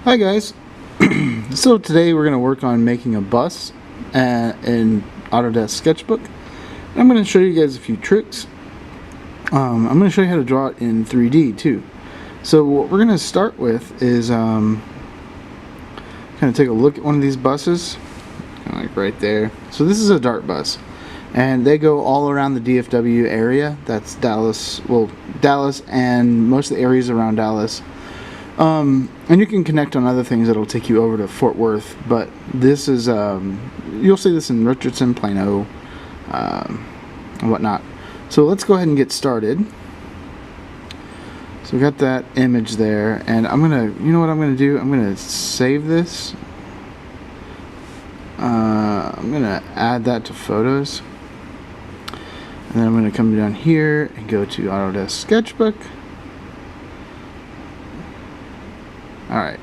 Hi guys. So today we're going to work on making a bus in Autodesk Sketchbook. I'm going to show you guys a few tricks. I'm going to show you how to draw it in 3D too. So what we're going to start with is kind of take a look at one of these buses, kind of like right there. So this is a dart bus, and they go all around the DFW area. That's Dallas, well, Dallas and most of the areas around Dallas. And you can connect on other things that'll take you over to Fort Worth, but this is, you'll see this in Richardson, Plano, and whatnot. So let's go ahead and get started. So we got that image there, and I'm gonna, you know what I'm gonna do? I'm gonna save this. I'm gonna add that to photos, and then I'm gonna come down here and go to Autodesk Sketchbook. Alright,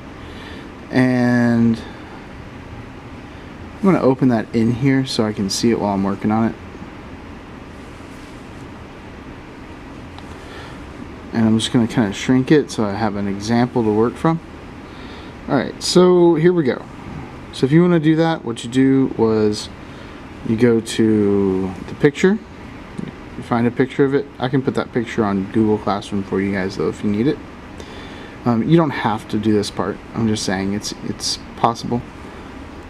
and I'm going to open that in here so I can see it while I'm working on it. And I'm just going to kind of shrink it so I have an example to work from. Alright, so here we go. So if you want to do that, what you do was you go to the picture, you find a picture of it. I can put that picture on Google Classroom for you guys though if you need it. You don't have to do this part. I'm just saying it's possible.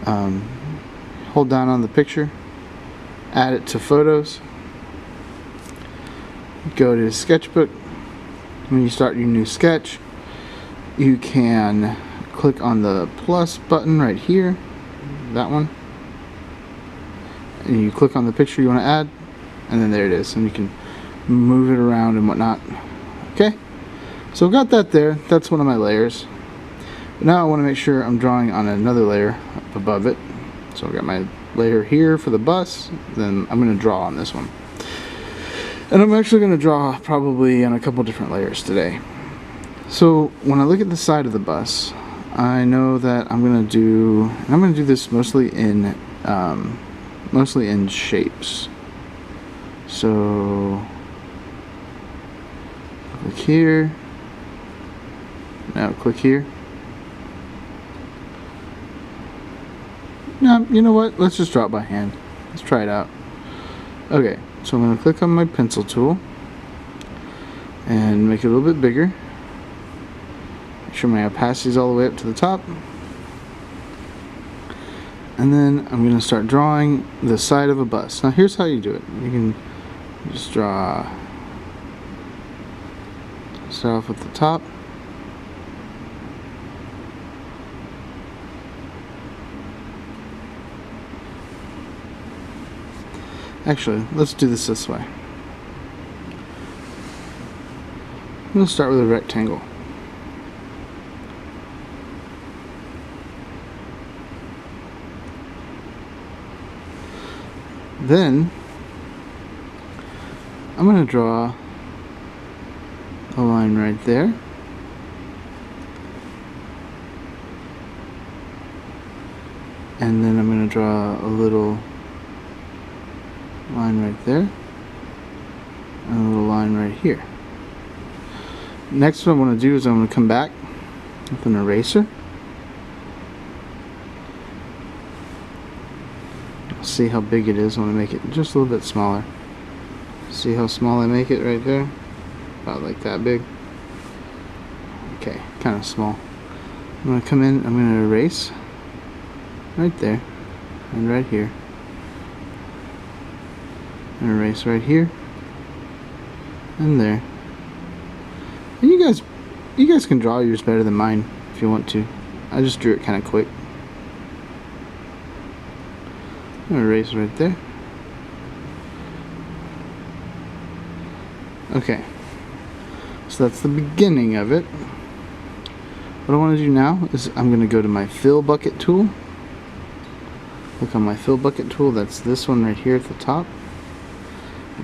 Hold down on the picture, add it to photos, go to Sketchbook. When you start your new sketch, you can click on the plus button right here, that one, and you click on the picture you want to add, and then there it is, and you can move it around and whatnot. Okay. So I've got that there. That's one of my layers. But now I want to make sure I'm drawing on another layer up above it. So I've got my layer here for the bus. Then I'm going to draw on this one. And I'm actually going to draw probably on a couple different layers today. So when I look at the side of the bus, I know that I'm going to do this mostly in shapes. So click here. Now click here. No, you know what? Let's just draw it by hand. Let's try it out. Okay, so I'm going to click on my pencil tool and make it a little bit bigger. Make sure my opacity is all the way up to the top. And then I'm going to start drawing the side of a bus. Now here's how you do it. You can just start off with the top. Actually, let's do this way. We'll start with a rectangle. Then, I'm going to draw a line right there. And then I'm going to draw a little line right there and a little line right here. Next, what I'm going to do is I'm going to come back with an eraser. See how big it is. I want to make it just a little bit smaller. See how small I make it right there? About like that big. Okay, kind of small. I'm going to come in, I'm going to erase right there and right here. And erase right here and there. And you guys can draw yours better than mine if you want to. I just drew it kind of quick. I'm gonna erase right there. Okay, so that's the beginning of it. What I want to do now is I'm going to go to my fill bucket tool. Click on my fill bucket tool. That's this one right here at the top.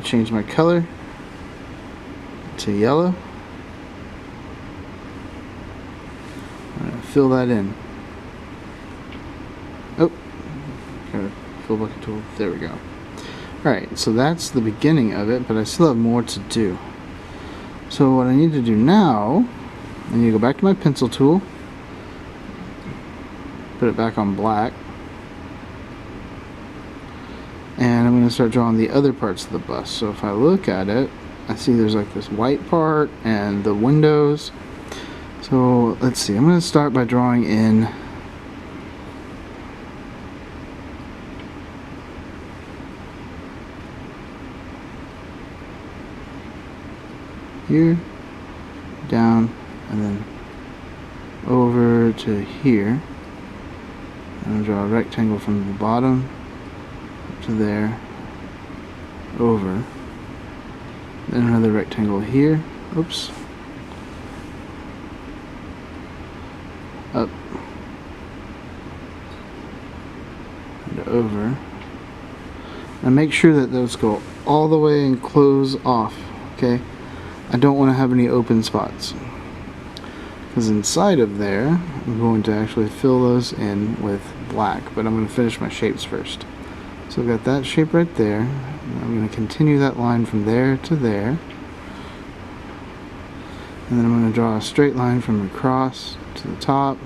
Change my color to yellow. I'm going to fill that in. Oh, got a fill bucket tool. There we go. Alright, so that's the beginning of it, but I still have more to do. So what I need to do now, I need to go back to my pencil tool, put it back on black. And I'm going to start drawing the other parts of the bus. So if I look at it, I see there's like this white part and the windows. So let's see, I'm going to start by drawing in here, down, and then over to here. I'm going to draw a rectangle from the bottom up to there, over, then another rectangle here, oops, up, and over, and make sure that those go all the way and close off, okay? I don't want to have any open spots, because inside of there I'm going to actually fill those in with black, but I'm going to finish my shapes first. So I've got that shape right there, and I'm going to continue that line from there to there, and then I'm going to draw a straight line from across to the top,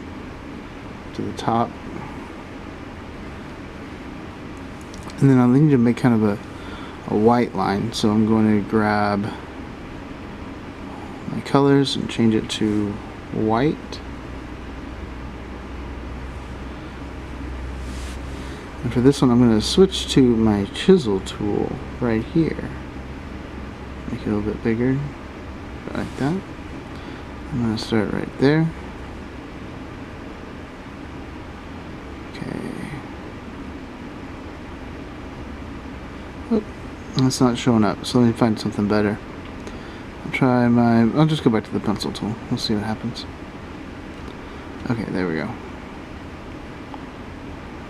and then I need to make kind of a white line, so I'm going to grab my colors and change it to white. And for this one I'm going to switch to my chisel tool right here. Make it a little bit bigger, like that. I'm going to start right there. Okay. Oh, that's not showing up, so let me find something better. I'll just go back to the pencil tool. We'll see what happens. Okay, there we go.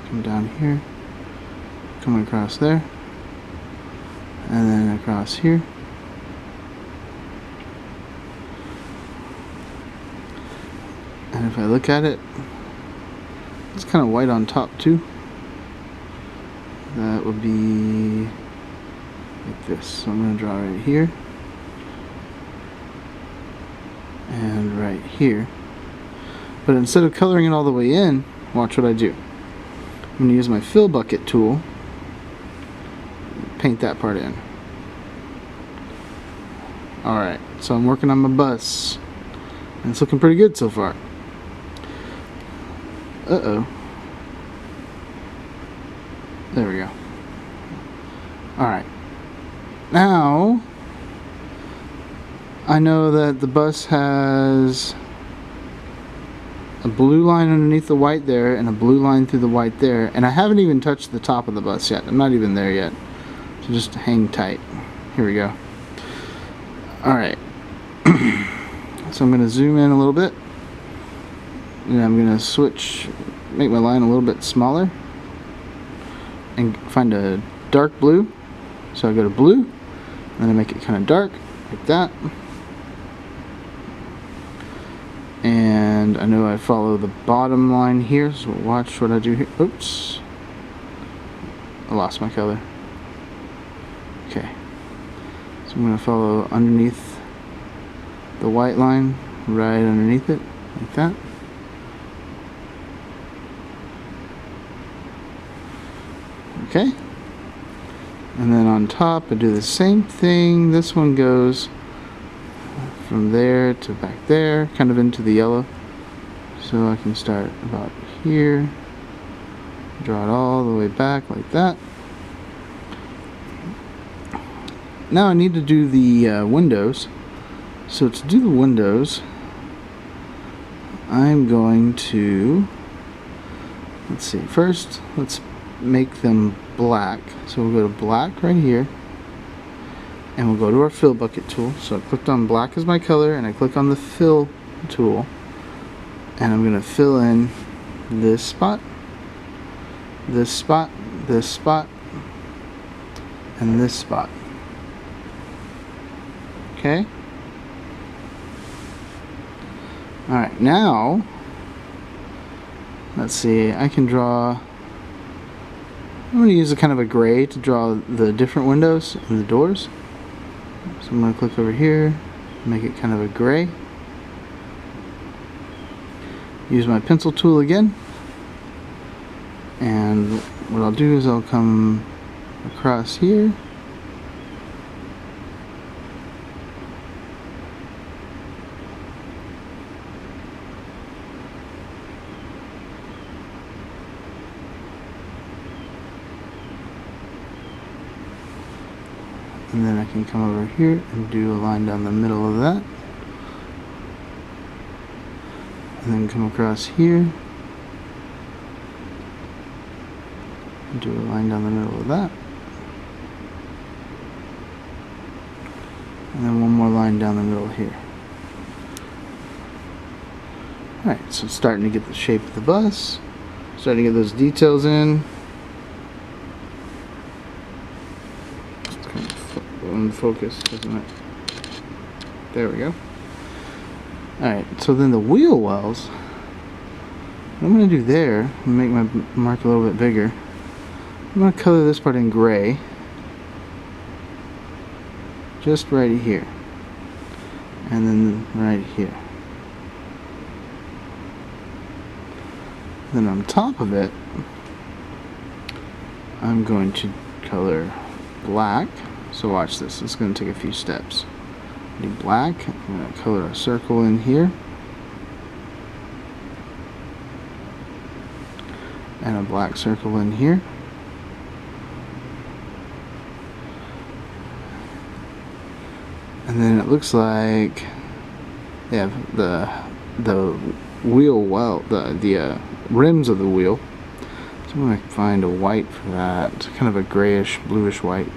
Come down here, come across there, and then across here. And if I look at it, it's kind of white on top too. That would be like this. So I'm going to draw right here. And right here. But instead of coloring it all the way in, watch what I do. I'm going to use my fill bucket tool, paint that part in. Alright, so I'm working on my bus, and it's looking pretty good so far. Uh-oh. There we go. Alright. Now I know that the bus has a blue line underneath the white there and a blue line through the white there, and I haven't even touched the top of the bus yet. I'm not even there yet, so just hang tight. Here we go. Alright, so I'm going to zoom in a little bit, and I'm going to make my line a little bit smaller and find a dark blue. So I go to blue, and then I make it kind of dark like that. And I know I follow the bottom line here, so watch what I do here. Oops, I lost my color. Okay, so I'm going to follow underneath the white line, right underneath it, like that. Okay, and then on top I do the same thing. This one goes from there to back there, kind of into the yellow. So I can start about here, draw it all the way back like that. Now I need to do the windows. So to do the windows, I'm going to, let's see, first let's make them black. So we'll go to black right here, and we'll go to our fill bucket tool. So I clicked on black as my color, and I click on the fill tool, and I'm going to fill in this spot, this spot, this spot, and this spot. Okay? Alright, now let's see, I can draw, I'm going to use a kind of a gray to draw the different windows and the doors. So I'm going to click over here, make it kind of a gray. Use my pencil tool again, And what I'll do is I'll come across here. And then I can come over here and do a line down the middle of that. And then come across here. And do a line down the middle of that. And then one more line down the middle here. Alright, so starting to get the shape of the bus. Starting to get those details in. Unfocused, isn't it? There we go. Alright, so then the wheel wells, what I'm going to do there, I'm going to make my mark a little bit bigger. I'm going to color this part in gray. Just right here. And then right here. Then on top of it, I'm going to color black. So watch this, it's going to take a few steps. Do black, I'm going to color a circle in here. And a black circle in here. And then it looks like, yeah, the wheel well, the rims of the wheel. So I'm going to find a white for that, kind of a grayish, bluish white.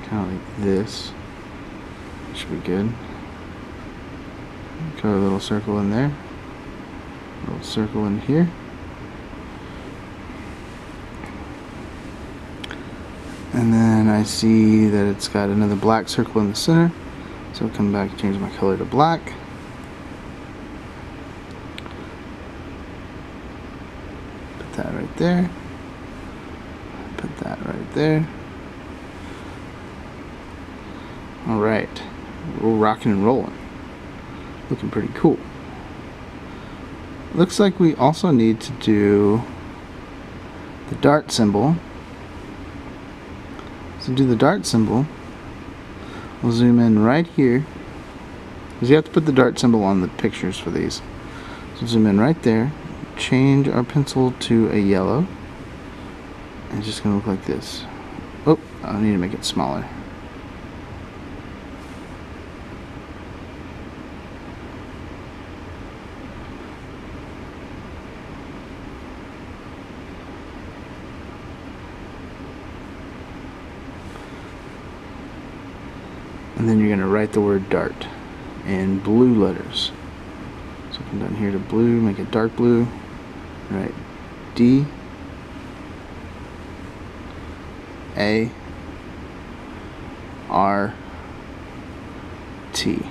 Kind of like this. Should be good. Color a little circle in there. A little circle in here. And then I see that it's got another black circle in the center. So I'll come back and change my color to black. Put that right there. Put that right there. Alright, we're rocking and rolling. Looking pretty cool. Looks like we also need to do the dart symbol. So to do the dart symbol, we'll zoom in right here. Because you have to put the dart symbol on the pictures for these. So zoom in right there. Change our pencil to a yellow. And it's just going to look like this. Oh, I need to make it smaller. And then you're going to write the word dart in blue letters. So come down here to blue, make it dark blue. Write D A R T.